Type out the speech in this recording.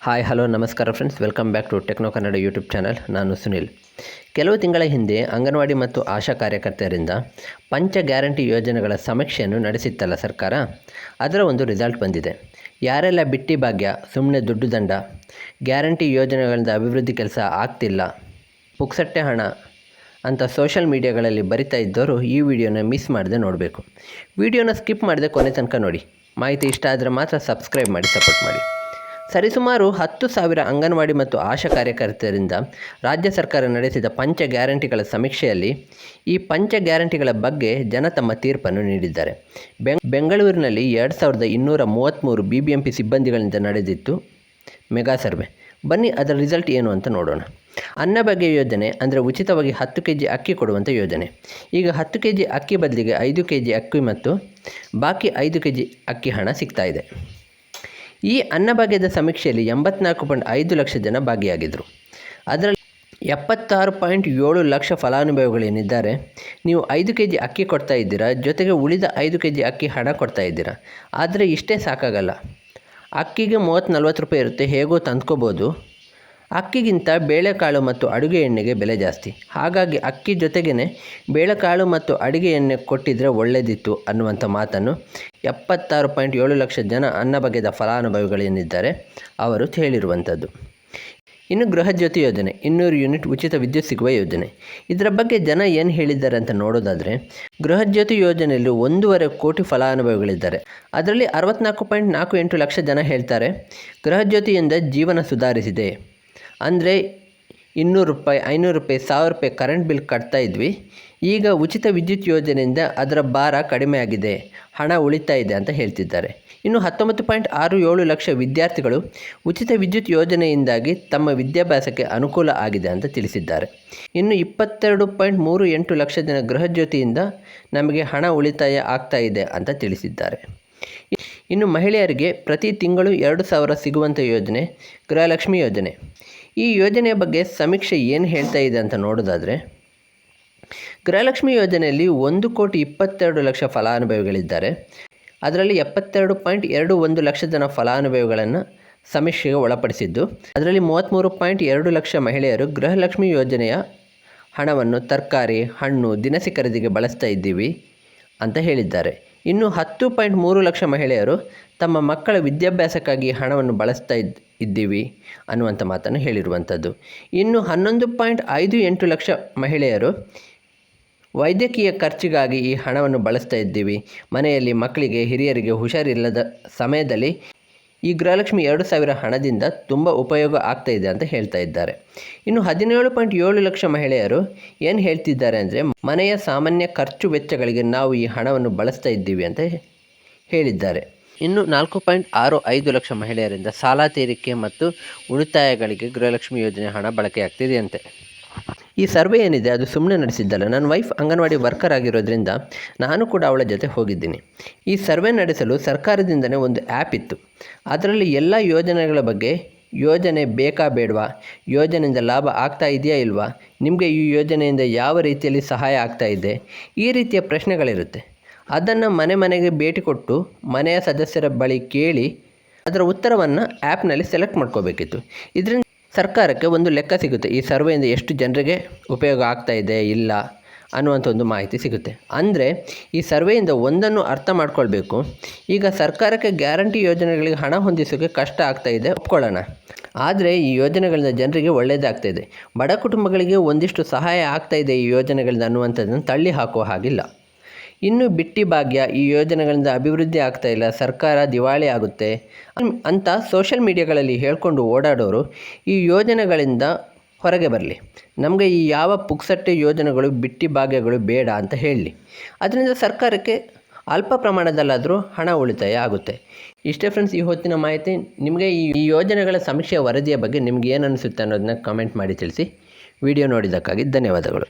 Hi hello ನಮಸ್ಕಾರ friends, welcome back to techno Kannada YouTube channel. ನಾನು ಸುನಿಲ್. ಕೆಲವು ತಿಂಗಳ ಹಿಂದೆ ಅಂಗನವಾಡಿ ಮತ್ತು ಆಶಾ ಕಾರ್ಯಕರ್ತೆಯರಿಂದ ಪಂಚ ಗ್ಯಾರಂಟಿ ಯೋಜನೆಗಳ ಸಮೀಕ್ಷೆಯನ್ನು ನಡೆಸಿತ್ತಲ್ಲ ಸರ್ಕಾರ. ಅದರ ಒಂದು ರಿಸಲ್ಟ್ ಬಂದಿದೆ. ಯಾರೆಲ್ಲ ಬಿಟ್ಟಿ ಭಾಗ್ಯ, ಸುಮ್ಮನೆ ದುಡ್ಡು ದಂಡ, ಗ್ಯಾರಂಟಿ ಯೋಜನೆಗಳಿಂದ ಅಭಿವೃದ್ಧಿ ಕೆಲಸ ಆಗ್ತಿಲ್ಲ, ಪುಕ್ಸಟ್ಟೆ ಹಣ ಅಂತ ಸೋಷಲ್ ಮೀಡಿಯಾಗಳಲ್ಲಿ ಬರಿತಾ ಇದ್ದವರು ಈ ವಿಡಿಯೋನ ಮಿಸ್ ಮಾಡದೆ ನೋಡಬೇಕು. ವಿಡಿಯೋನ ಸ್ಕಿಪ್ ಮಾಡದೆ ಕೊನೆ ತನಕ ನೋಡಿ. ಮಾಹಿತಿ ಇಷ್ಟ ಆದರೆ ಮಾತ್ರ ಸಬ್ಸ್ಕ್ರೈಬ್ ಮಾಡಿ ಸಪೋರ್ಟ್ ಮಾಡಿ. ಸರಿಸುಮಾರು 10,000 ಅಂಗನವಾಡಿ ಮತ್ತು ಆಶಾ ಕಾರ್ಯಕರ್ತೆಯರಿಂದ ರಾಜ್ಯ ಸರ್ಕಾರ ನಡೆಸಿದ ಪಂಚ ಗ್ಯಾರಂಟಿಗಳ ಸಮೀಕ್ಷೆಯಲ್ಲಿ ಈ ಪಂಚ ಗ್ಯಾರಂಟಿಗಳ ಬಗ್ಗೆ ಜನ ತಮ್ಮ ತೀರ್ಪನ್ನು ನೀಡಿದ್ದಾರೆ. ಬೆಂಗಳೂರಿನಲ್ಲಿ 2233 BBMP ಸಿಬ್ಬಂದಿಗಳಿಂದ ನಡೆದಿತ್ತು ಮೆಗಾ ಸರ್ವೆ. ಬನ್ನಿ ಅದರ ರಿಸಲ್ಟ್ ಏನು ಅಂತ ನೋಡೋಣ. ಅನ್ನಭಾಗ್ಯ ಯೋಜನೆ ಅಂದರೆ ಉಚಿತವಾಗಿ 10 kg ಅಕ್ಕಿ ಕೊಡುವಂಥ ಯೋಜನೆ. ಈಗ 10 kg ಅಕ್ಕಿ ಬದಲಿಗೆ 5 kg ಅಕ್ಕಿ ಮತ್ತು ಬಾಕಿ 5 kg ಅಕ್ಕಿ ಹಣ ಸಿಗ್ತಾ ಇದೆ. ಈ ಅನ್ನಭಾಗ್ಯದ ಸಮೀಕ್ಷೆಯಲ್ಲಿ 84.5 ಲಕ್ಷ ಜನ ಭಾಗಿಯಾಗಿದ್ದರು. ಅದರಲ್ಲಿ 76.7 ಲಕ್ಷ ಫಲಾನುಭವಿಗಳೇನಿದ್ದಾರೆ, ನೀವು 5 kg ಅಕ್ಕಿ ಕೊಡ್ತಾ ಇದ್ದೀರಾ, ಜೊತೆಗೆ ಉಳಿದ 5 kg ಅಕ್ಕಿ ಹಣ ಕೊಡ್ತಾ ಇದ್ದೀರಾ. ಆದರೆ ಇಷ್ಟೇ ಸಾಕಾಗಲ್ಲ. ಅಕ್ಕಿಗೆ 30-40 ರೂಪಾಯಿ ಇರುತ್ತೆ, ಹೇಗೋ ತಂದ್ಕೋಬೋದು. ಅಕ್ಕಿಗಿಂತ ಬೇಳೆಕಾಳು ಮತ್ತು ಅಡುಗೆ ಎಣ್ಣೆಗೆ ಬೆಲೆ ಜಾಸ್ತಿ. ಹಾಗಾಗಿ ಅಕ್ಕಿ ಜೊತೆಗೇ ಬೇಳೆಕಾಳು ಮತ್ತು ಅಡುಗೆ ಎಣ್ಣೆ ಕೊಟ್ಟಿದ್ದರೆ ಒಳ್ಳೆಯದಿತ್ತು ಅನ್ನುವಂಥ ಮಾತನ್ನು 76.7 ಲಕ್ಷ ಜನ ಅನ್ನಭಾಗ್ಯದ ಫಲಾನುಭವಿಗಳೇನಿದ್ದಾರೆ ಅವರು ಹೇಳಿರುವಂಥದ್ದು. ಇನ್ನು ಗೃಹಜ್ಯೋತಿ ಯೋಜನೆ, 200 ಯೂನಿಟ್ ಉಚಿತ ವಿದ್ಯುತ್ ಸಿಗುವ ಯೋಜನೆ. ಇದರ ಬಗ್ಗೆ ಜನ ಏನು ಹೇಳಿದ್ದಾರೆ ಅಂತ ನೋಡೋದಾದರೆ, ಗೃಹಜ್ಯೋತಿ ಯೋಜನೆಯಲ್ಲಿ 1.5 ಕೋಟಿ ಫಲಾನುಭವಿಗಳಿದ್ದಾರೆ. ಅದರಲ್ಲಿ 64.48 ಲಕ್ಷ ಜನ ಹೇಳ್ತಾರೆ ಗೃಹಜ್ಯೋತಿಯಿಂದ ಜೀವನ ಸುಧಾರಿಸಿದೆ. ಅಂದರೆ 200 ರೂಪಾಯಿ, 500 ರೂಪಾಯಿ, 1000 ರೂಪಾಯಿ ಕರೆಂಟ್ ಬಿಲ್ ಕಟ್ತಾ ಇದ್ವಿ, ಈಗ ಉಚಿತ ವಿದ್ಯುತ್ ಯೋಜನೆಯಿಂದ ಅದರ ಭಾರ ಕಡಿಮೆ ಆಗಿದೆ, ಹಣ ಉಳಿತಾ ಇದೆ ಅಂತ ಹೇಳ್ತಿದ್ದಾರೆ. ಇನ್ನು 19.67 ಲಕ್ಷ ವಿದ್ಯಾರ್ಥಿಗಳು ಉಚಿತ ವಿದ್ಯುತ್ ಯೋಜನೆಯಿಂದಾಗಿ ತಮ್ಮ ವಿದ್ಯಾಭ್ಯಾಸಕ್ಕೆ ಅನುಕೂಲ ಆಗಿದೆ ಅಂತ ತಿಳಿಸಿದ್ದಾರೆ. ಇನ್ನು 22.38 ಲಕ್ಷ ಜನ ಗೃಹಜ್ಯೋತಿಯಿಂದ ನಮಗೆ ಹಣ ಉಳಿತಾಯ ಆಗ್ತಾ ಇದೆ ಅಂತ ತಿಳಿಸಿದ್ದಾರೆ. ಇನ್ನು ಮಹಿಳೆಯರಿಗೆ ಪ್ರತಿ ತಿಂಗಳು 2,000 ಸಿಗುವಂಥ ಯೋಜನೆ ಗೃಹಲಕ್ಷ್ಮಿ ಯೋಜನೆ. ಈ ಯೋಜನೆಯ ಬಗ್ಗೆ ಸಮೀಕ್ಷೆ ಏನು ಹೇಳ್ತಾ ಇದೆ ಅಂತ ನೋಡೋದಾದರೆ, ಗೃಹಲಕ್ಷ್ಮಿ ಯೋಜನೆಯಲ್ಲಿ 1,22 ಲಕ್ಷ ಫಲಾನುಭವಿಗಳಿದ್ದಾರೆ. ಅದರಲ್ಲಿ 72.21 ಲಕ್ಷ ಜನ ಫಲಾನುಭವಿಗಳನ್ನು ಸಮೀಕ್ಷೆಗೆ ಒಳಪಡಿಸಿದ್ದು, ಅದರಲ್ಲಿ 33.2 ಲಕ್ಷ ಮಹಿಳೆಯರು ಗೃಹಲಕ್ಷ್ಮಿ ಯೋಜನೆಯ ಹಣವನ್ನು ತರಕಾರಿ, ಹಣ್ಣು, ದಿನಸಿ ಖರೀದಿಗೆ ಬಳಸ್ತಾ ಇದ್ದೀವಿ ಅಂತ ಹೇಳಿದ್ದಾರೆ. ಇನ್ನು 10.3 ಲಕ್ಷ ಮಹಿಳೆಯರು ತಮ್ಮ ಮಕ್ಕಳ ವಿದ್ಯಾಭ್ಯಾಸಕ್ಕಾಗಿ ಹಣವನ್ನು ಬಳಸ್ತಾ ಇದ್ದೀವಿ ಅನ್ನುವಂಥ ಮಾತನ್ನು ಹೇಳಿರುವಂಥದ್ದು. ಇನ್ನು 11.58 ಲಕ್ಷ ಮಹಿಳೆಯರು ವೈದ್ಯಕೀಯ ಖರ್ಚಿಗಾಗಿ ಈ ಹಣವನ್ನು ಬಳಸ್ತಾ ಇದ್ದೀವಿ, ಮನೆಯಲ್ಲಿ ಮಕ್ಕಳಿಗೆ, ಹಿರಿಯರಿಗೆ ಹುಷಾರಿಲ್ಲದ ಸಮಯದಲ್ಲಿ ಈ ಗೃಹಲಕ್ಷ್ಮಿ 2,000 ಹಣದಿಂದ ತುಂಬ ಉಪಯೋಗ ಆಗ್ತಾ ಇದೆ ಅಂತ ಹೇಳ್ತಾ ಇದ್ದಾರೆ. ಇನ್ನು 17.7 ಲಕ್ಷ ಮಹಿಳೆಯರು ಏನು ಹೇಳ್ತಿದ್ದಾರೆ ಅಂದರೆ, ಮನೆಯ ಸಾಮಾನ್ಯ ಖರ್ಚು ವೆಚ್ಚಗಳಿಗೆ ನಾವು ಈ ಹಣವನ್ನು ಬಳಸ್ತಾ ಇದ್ದೀವಿ ಅಂತ ಹೇಳಿದ್ದಾರೆ. ಇನ್ನು 4.65 ಲಕ್ಷ ಮಹಿಳೆಯರಿಂದ ಸಾಲ ತೀರಿಕೆ ಮತ್ತು ಉಳಿತಾಯಗಳಿಗೆ ಗೃಹಲಕ್ಷ್ಮಿ ಯೋಜನೆ ಹಣ ಬಳಕೆಯಾಗ್ತಿದೆಯಂತೆ. ಈ ಸರ್ವೆ ಏನಿದೆ ಅದು ಸುಮ್ಮನೆ ನಡೆಸಿದ್ದಲ್ಲ. ನನ್ನ ವೈಫ್ ಅಂಗನವಾಡಿ ವರ್ಕರ್ ಆಗಿರೋದ್ರಿಂದ ನಾನು ಕೂಡ ಅವಳ ಜೊತೆ ಹೋಗಿದ್ದೀನಿ. ಈ ಸರ್ವೆ ನಡೆಸಲು ಸರ್ಕಾರದಿಂದಲೇ ಒಂದು ಆ್ಯಪ್ ಇತ್ತು. ಅದರಲ್ಲಿ ಎಲ್ಲ ಯೋಜನೆಗಳ ಬಗ್ಗೆ, ಯೋಜನೆ ಬೇಕಾ ಬೇಡವಾ, ಯೋಜನೆಯಿಂದ ಲಾಭ ಆಗ್ತಾ ಇದೆಯಾ ಇಲ್ವಾ, ನಿಮಗೆ ಈ ಯೋಜನೆಯಿಂದ ಯಾವ ರೀತಿಯಲ್ಲಿ ಸಹಾಯ ಆಗ್ತಾ ಇದೆ, ಈ ರೀತಿಯ ಪ್ರಶ್ನೆಗಳಿರುತ್ತೆ. ಅದನ್ನು ಮನೆಗೆ ಭೇಟಿ ಕೊಟ್ಟು ಮನೆಯ ಸದಸ್ಯರ ಬಳಿ ಕೇಳಿ ಅದರ ಉತ್ತರವನ್ನು ಆ್ಯಪ್ನಲ್ಲಿ ಸೆಲೆಕ್ಟ್ ಮಾಡ್ಕೋಬೇಕಿತ್ತು. ಇದರಿಂದ ಸರ್ಕಾರಕ್ಕೆ ಒಂದು ಲೆಕ್ಕ ಸಿಗುತ್ತೆ, ಈ ಸರ್ವೆಯಿಂದ ಎಷ್ಟು ಜನರಿಗೆ ಉಪಯೋಗ ಆಗ್ತಾ ಇದೆ ಇಲ್ಲ ಅನ್ನುವಂಥ ಒಂದು ಮಾಹಿತಿ ಸಿಗುತ್ತೆ. ಅಂದರೆ ಈ ಸರ್ವೆಯಿಂದ ಒಂದನ್ನು ಅರ್ಥ ಮಾಡ್ಕೊಳ್ಬೇಕು. ಈಗ ಸರ್ಕಾರಕ್ಕೆ ಗ್ಯಾರಂಟಿ ಯೋಜನೆಗಳಿಗೆ ಹಣ ಹೊಂದಿಸೋಕ್ಕೆ ಕಷ್ಟ ಆಗ್ತಾ ಇದೆ, ಒಪ್ಕೊಳ್ಳೋಣ. ಆದರೆ ಈ ಯೋಜನೆಗಳಿಂದ ಜನರಿಗೆ ಒಳ್ಳೆಯದಾಗ್ತಾ ಇದೆ, ಬಡ ಕುಟುಂಬಗಳಿಗೆ ಒಂದಿಷ್ಟು ಸಹಾಯ ಆಗ್ತಾ ಇದೆ ಈ ಯೋಜನೆಗಳಿಂದ ಅನ್ನುವಂಥದ್ದನ್ನು ತಳ್ಳಿ ಹಾಕುವ ಹಾಗಿಲ್ಲ. ಇನ್ನು ಬಿಟ್ಟಿ ಭಾಗ್ಯ, ಈ ಯೋಜನೆಗಳಿಂದ ಅಭಿವೃದ್ಧಿ ಆಗ್ತಾ ಇಲ್ಲ, ಸರ್ಕಾರ ದಿವಾಳಿ ಆಗುತ್ತೆ ಅಂತ ಸೋಷಲ್ ಮೀಡಿಯಾಗಳಲ್ಲಿ ಹೇಳ್ಕೊಂಡು ಓಡಾಡೋರು ಈ ಯೋಜನೆಗಳಿಂದ ಹೊರಗೆ ಬರಲಿ. ನಮಗೆ ಈ ಯಾವ ಪುಕ್ಸಟ್ಟೆ ಯೋಜನೆಗಳು, ಬಿಟ್ಟಿ ಭಾಗ್ಯಗಳು ಬೇಡ ಅಂತ ಹೇಳಲಿ. ಅದರಿಂದ ಸರ್ಕಾರಕ್ಕೆ ಅಲ್ಪ ಪ್ರಮಾಣದಲ್ಲಾದರೂ ಹಣ ಉಳಿತಾಯ ಆಗುತ್ತೆ. ಇಷ್ಟೇ ಫ್ರೆಂಡ್ಸ್ ಈ ಹೊತ್ತಿನ ಮಾಹಿತಿ. ನಿಮಗೆ ಈ ಯೋಜನೆಗಳ ಸಮೀಕ್ಷೆಯ ವರದಿಯ ಬಗ್ಗೆ ನಿಮ್ಗೆ ಏನು ಅನಿಸುತ್ತೆ ಅನ್ನೋದನ್ನ ಕಮೆಂಟ್ ಮಾಡಿ ತಿಳಿಸಿ. ವಿಡಿಯೋ ನೋಡಿದ್ದಕ್ಕಾಗಿ ಧನ್ಯವಾದಗಳು.